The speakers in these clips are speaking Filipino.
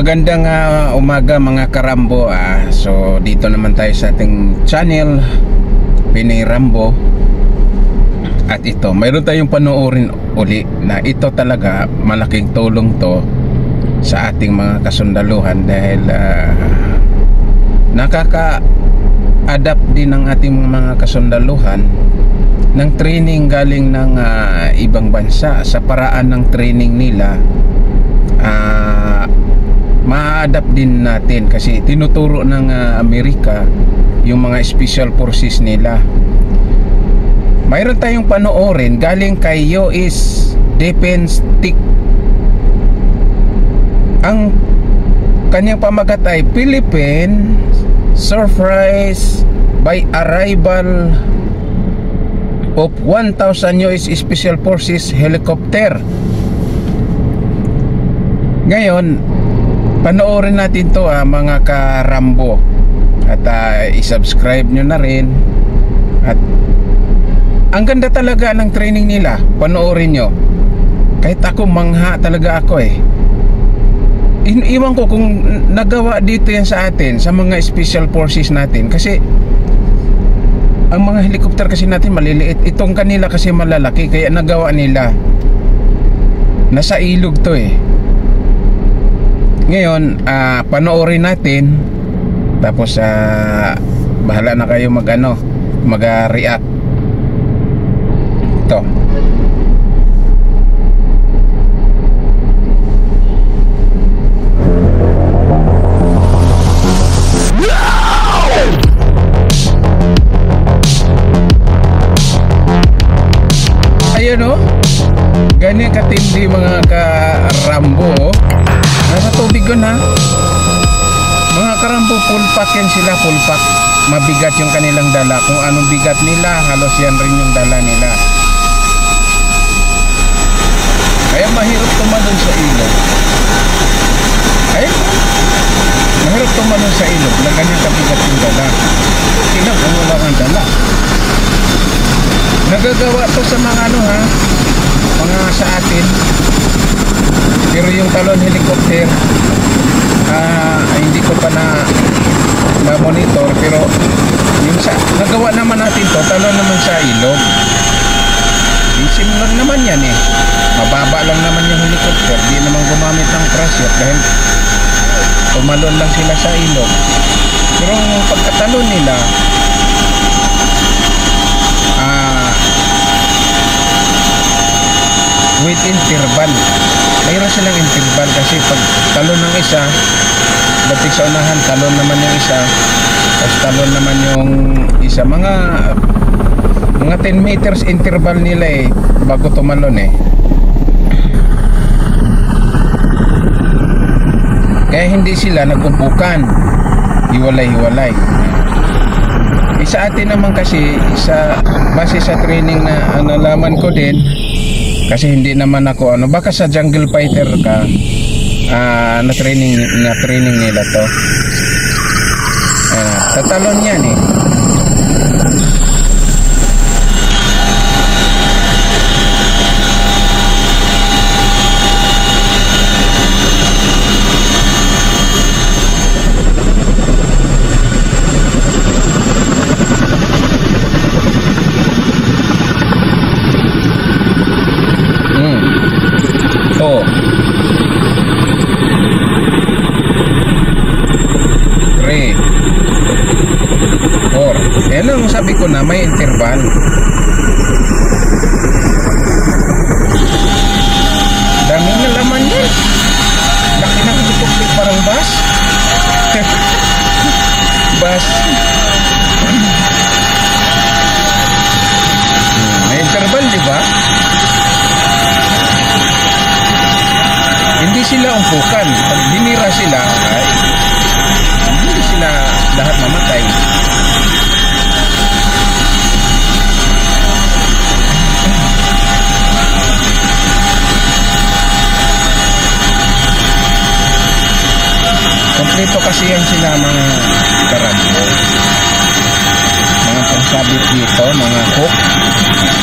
Magandang umaga mga karambo. So dito naman tayo sa ating channel Pinoy Rambo. At ito, mayroon tayong panoorin uli na ito talaga malaking tulong to sa ating mga kasundaluhan dahil nakaka-adapt din ng ating mga kasundaluhan ng training galing ng ibang bansa. Sa paraan ng training nila, ma-adapt din natin kasi tinuturo ng Amerika yung mga special forces nila. Mayroon tayong panoorin galing kay US Defense Tech. Ang kanyang pamagat ay Philippine surprise by arrival of 1,000 US Special Forces helicopter. Ngayon, panoorin natin to mga karambo. At i-subscribe nyo na rin. At ang ganda talaga ng training nila. Panoorin nyo. Kahit ako, mangha talaga ako eh. Iwan ko kung nagawa dito yan sa atin, sa mga special forces natin. Kasi ang mga helicopter kasi natin maliliit. Itong kanila kasi malalaki, kaya nagawa nila. Nasa ilog to eh. Ngayon, panoorin natin. Tapos bahala na kayo mag-react. Ito. Ayun o. Ganyan katindi mga karambo. Nasa tubig yun ha. Mga karambo, full pack yan sila, full pack. Mabigat yung kanilang dala. Kung anong bigat nila, halos yan rin yung dala nila. Kaya mahirap tumalon sa ilog. Mahirap tumalon sa ilog na ganyan kabigat yung dala. Okay lang kung wala kang dala. Nagagawa to sa mga mga sa atin. Pero yung talon helicopter, hindi ko pa na monitor. Pero yung nagawa naman natin to, talon naman sa ilog. Isim lang naman yan eh. Mababa lang naman yung helicopter. Di naman gumamit ng parachute dahil tumalon lang sila sa ilog. Pero yung pagkatalon nila, with interval. Mayroon silang interval kasi pag talon ng isa, batik sa unahan, talon naman yung isa, tapos talon naman yung isa. Mga 10 meters interval nila eh bago tumalon eh. Kaya hindi sila nagumpukan, hiwalay-hiwalay. Sa atin naman kasi, base sa training na nalaman ko din, kasi hindi naman ako baka sa jungle fighter ka na training nila to. Tatalon yan eh. Yan ang sabi ko na may interval. Dami na laman yan. Laki ng helicopter, parang bus. Bus. May interval, di ba? Hindi sila umpukan. Pag binira sila, hindi sila lahat mamatay. Kompleto kasi yan sila mga karambo. Mga pangsabit dito, mga hook.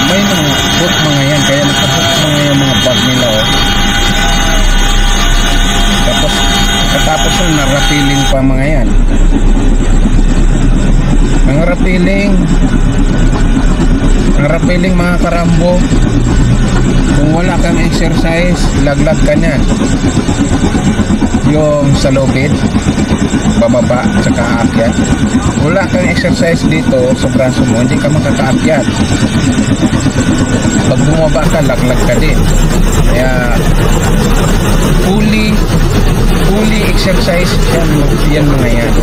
May mga hook mga yan, kaya nakahook mga yan mga bag nila oh. Tapos katapos nun, narapiling pa mga yan. Ang rapiling mga karambo, kung wala kang exercise, laglag ka niyan. Yung sa lobit, bababa, tsaka aakyat. Wala kang exercise dito sa braso mo, hindi ka makakaakyat. Pag bumaba ka, laglag ka din. Kaya fully exercise yan mga yan.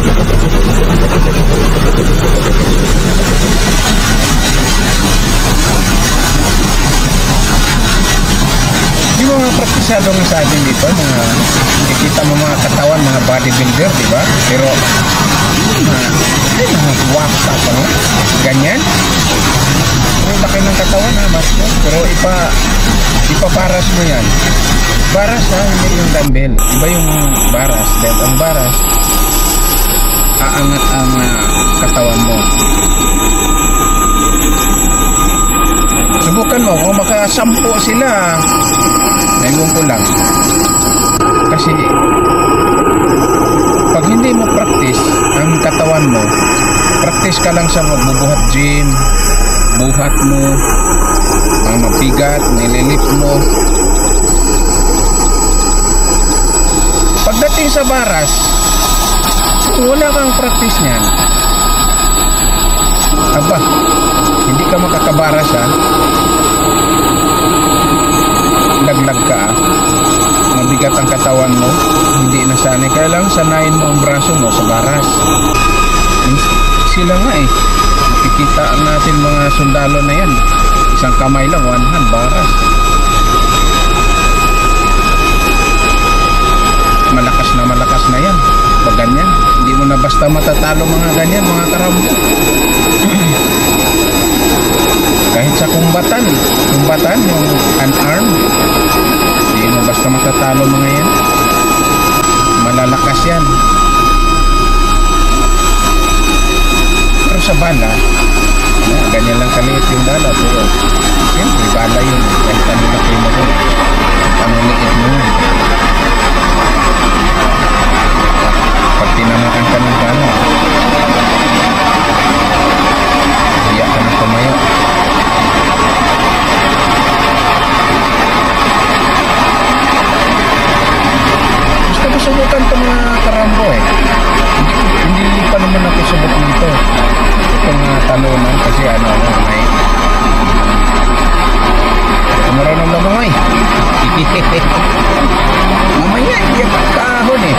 Yung mga praktisado nga sa atin dito, mga nakikita mo mga katawan, mga bodybuilder, di ba? Pero mga waksa pa no? Ganyan. Ang laki ng katawan ha, master. Pero ipaparas mo yan. Baras ha, hindi yung dumbbell. Iba yung baras. Dahil ang baras, aangat ang katawan mo. Subukan mo, kung makasampo sila, naiwan ko lang. Kasi pag hindi mo practice ang katawan mo, practice ka lang sa magbubuhat gym, buhat mo, ang mabigat, nililift mo. Pagdating sa baras, kung wala kang practice niyan, aba, hindi ka makakabaras ha. Laglag ka ha. Mabigat ang katawan mo, hindi nasanay. Kaya lang sanayin mo ang braso mo sa baras. Sila nga eh, nakikita natin mga sundalo na yan, isang kamay lang, one hand, baras. Malakas na yan pag ganyan. Hindi mo na basta matatalo mga ganyan, mga karambo. Kahit sa kumbatan yung unarmed, hindi mo basta matatalo mga yan. Malalakas yan. Pero sa bala, ganyan lang kaliit yung bala. Pero siyempre bala yun, kahit ano laki mo doon, ano liit mo yun. Pag tinamakan ka ng bala, iyak ka na tumayo. Gusto ko subukan ito mga karambo eh. Hindi pa naman ako subok nito. Itong talunan kasi may marunong lang mo eh. Mamaya hindi ako kahon eh.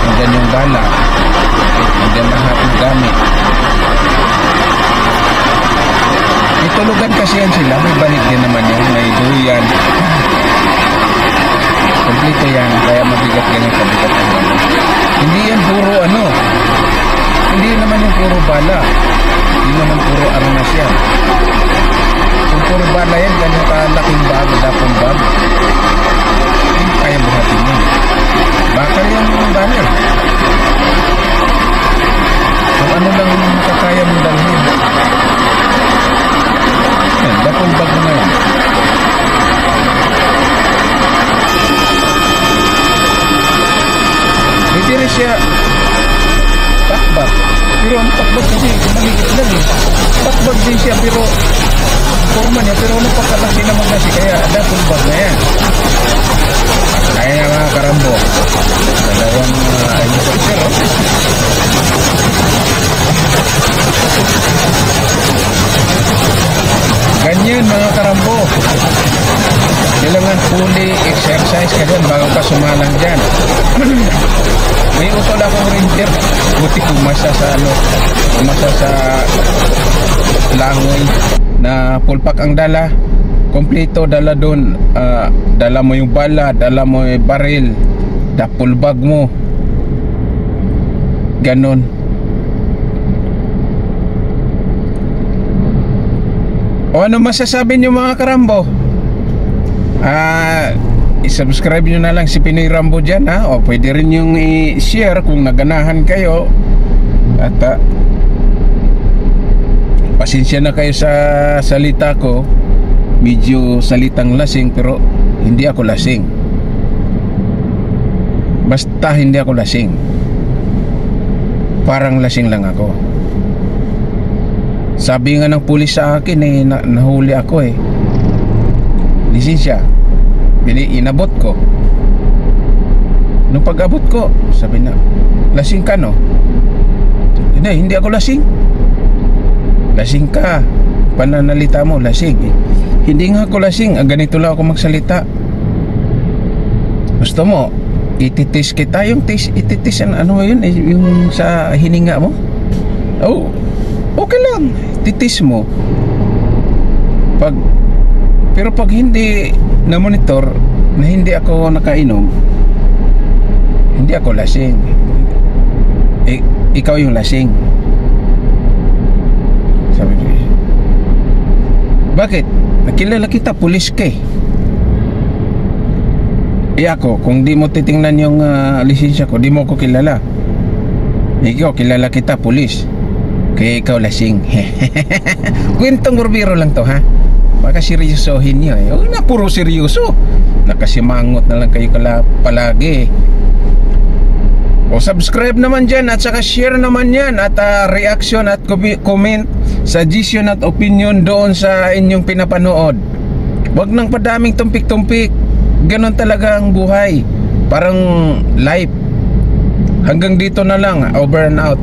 Andyan yung bala, andyan lahat ng gamit. May tulugan kasi yan sila, may banig din naman yan, may duyan. Kompleto yan, kaya mabigat ganyan kabigat ang bala. Hindi yan puro hindi naman yung puro bala, hindi naman puro armas yan. Kung puro bala yan, ganyan kalaking bag, dapong bag, hindi kaya buhatin yan. Bakal yung bala eh. Kung ano lang makakaya mong dalhin. Yan, dapong bag na yan. Hindi rin siya takbag. Pero ang takbag kasi maliit lang eh. Takbag din siya pero forma niya, pero napakalasing naman kasi kaya dapong bag na yan. Kaya nga mga karambo, dalawang helicopter ganyan mga karambo. Kailangan fully exercise ka dyan bago ka sumalang dyan. May utol akong ranger, buti kumasa sa langoy na pulpak ang dala. Kompleto dala doon, dala mo yung bala, dala mo yung baril, dapol bag mo, ganon. O ano masasabi nyo mga karambo? I-subscribe nyo na lang si Pinoy Rambo dyan, ha? O pwede rin yung i-share kung naganahan kayo. At pasensya na kayo sa salita ko. Medyo salitang lasing, pero hindi ako lasing. Basta hindi ako lasing. Parang lasing lang ako. Sabi nga ng pulis sa akin nahuli ako lisensya. Inabot ko. Nung pag-abot ko, sabi na, lasing ka no? Hindi ako lasing. Lasing ka. Pananalita mo, lasing. Hindi nga ako lasing. Ganito lang ako magsalita. Gusto mo, ititis kita. Yung ititis, ano yun? Yung sa hininga mo? Oh, okay lang. Titis mo. Pero pag hindi na monitor na hindi ako nakainom, hindi ako lasing. Ikaw yung lasing. Sabi ko, bakit? Nakilala kita, pulis ka ako, kung di mo titingnan yung lisensya ko, di mo ko kilala. Ikaw, kilala kita, pulis. Kaya ikaw lasing. Kwentong burbiro lang to, ha? Baka seryosohin nyo na puro seryoso. Nakasimangot na lang kayo palagi. O subscribe naman dyan, at saka share naman yan. At reaction at comment, suggestion at opinion doon sa inyong pinapanood. Huwag nang padaming tumpik-tumpik. Ganon talaga ang buhay. Parang life. Hanggang dito na lang. Over and out.